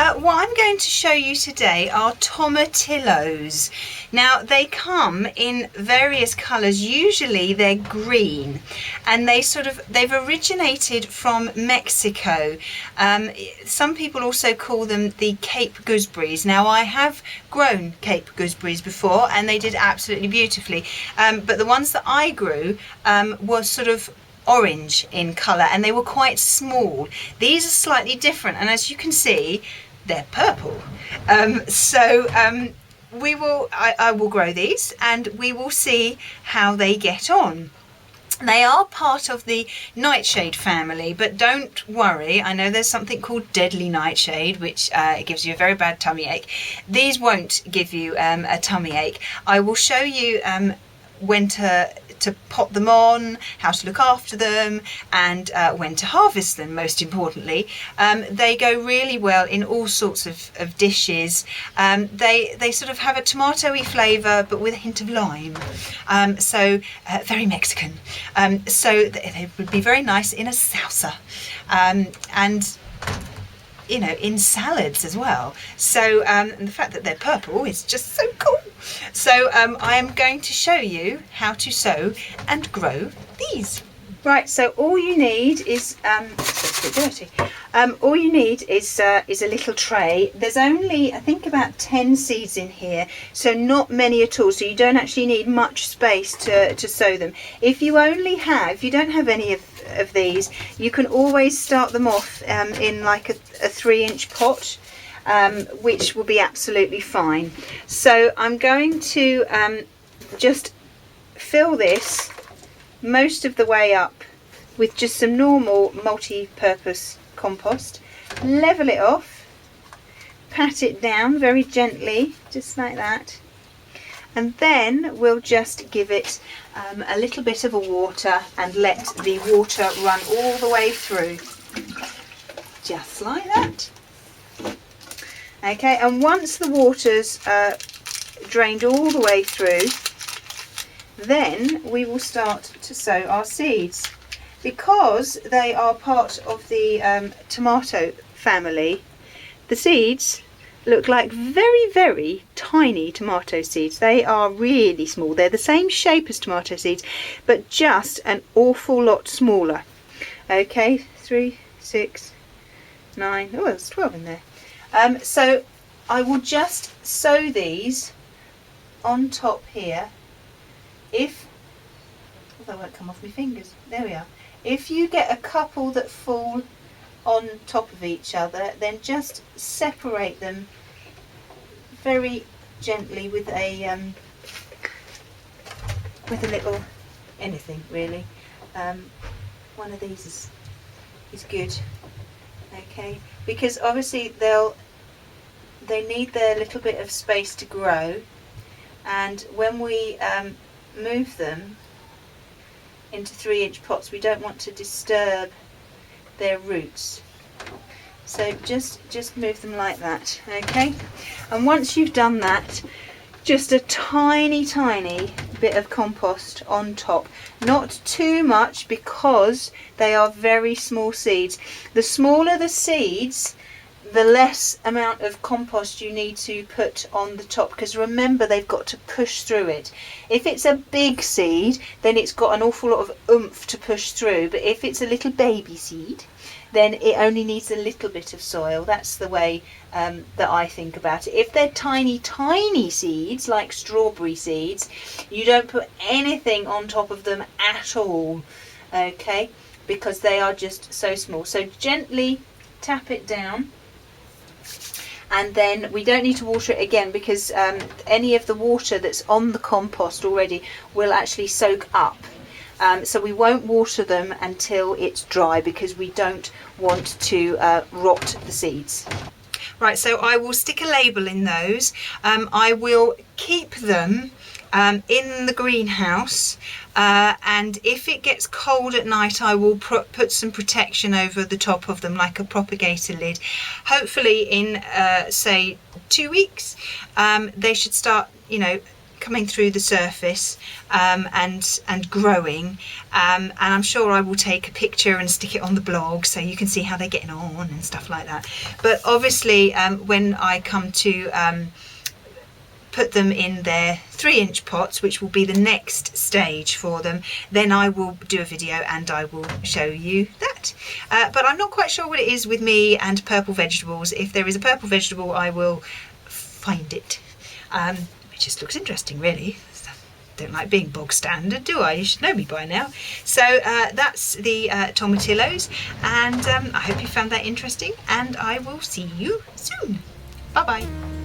What I'm going to show you today are tomatillos. Now they come in various colours, usually they're green, and they've originated from Mexico. Some people also call them the Cape gooseberries. Now I have grown Cape gooseberries before and they did absolutely beautifully, but the ones that I grew were sort of orange in colour and they were quite small. These are slightly different, and as you can see they're purple. I will grow these and we will see how they get on. They are part of the nightshade family, but don't worry, I know there's something called deadly nightshade which gives you a very bad tummy ache. These won't give you a tummy ache. I will show you when to pot them on, how to look after them, and when to harvest them, most importantly. They go really well in all sorts of dishes. They sort of have a tomatoey flavour but with a hint of lime, very Mexican. So they would be very nice in a salsa, and you know, in salads as well. So and the fact that they're purple is just so cool. So I am going to show you how to sow and grow these. Right, so all you need is it's a bit dirty. All you need is a little tray. There's only, I think, about 10 seeds in here, so not many at all, so you don't actually need much space to sow them. If you don't have any of these, you can always start them off in like a 3-inch pot, which will be absolutely fine. So I'm going to just fill this most of the way up with just some normal multi-purpose compost, level it off, pat it down very gently, just like that, and then we'll just give it a little bit of a water and let the water run all the way through, just like that. Okay, and once the water's drained all the way through, then we will start to sow our seeds. Because they are part of the tomato family, the seeds look like very, very tiny tomato seeds. They are really small. They're the same shape as tomato seeds, but just an awful lot smaller. Okay, 3, 6, 9, oh, there's 12 in there. So I will just sow these on top here. They won't come off my fingers. There we are. If you get a couple that fall on top of each other, then just separate them very gently with a little anything really. One of these is good. Okay, because obviously they need their little bit of space to grow, and when we move them into 3-inch pots, we don't want to disturb their roots. So just move them like that, okay? And once you've done that, just a tiny bit of compost on top. Not too much, because they are very small seeds. The smaller the seeds, the less amount of compost you need to put on the top, because remember, they've got to push through it. If it's a big seed, then it's got an awful lot of oomph to push through, but if it's a little baby seed, then it only needs a little bit of soil. That's the way that I think about it. If they're tiny seeds, like strawberry seeds, you don't put anything on top of them at all, okay, because they are just so small. So gently tap it down. And then we don't need to water it again, because any of the water that's on the compost already will actually soak up. So we won't water them until it's dry, because we don't want to rot the seeds. Right, so I will stick a label in those. I will keep them in the greenhouse, and if it gets cold at night, I will put some protection over the top of them, like a propagator lid. Hopefully in say 2 weeks they should start, you know, coming through the surface and growing, and I'm sure I will take a picture and stick it on the blog so you can see how they're getting on and stuff like that. But obviously when I come to put them in their 3-inch pots, which will be the next stage for them, then I will do a video and I will show you that. But I'm not quite sure what it is with me and purple vegetables. If there is a purple vegetable, I will find it. It just looks interesting, really. Don't like being bog standard, do I? You should know me by now. So that's the tomatillos, and I hope you found that interesting, and I will see you soon. Bye bye.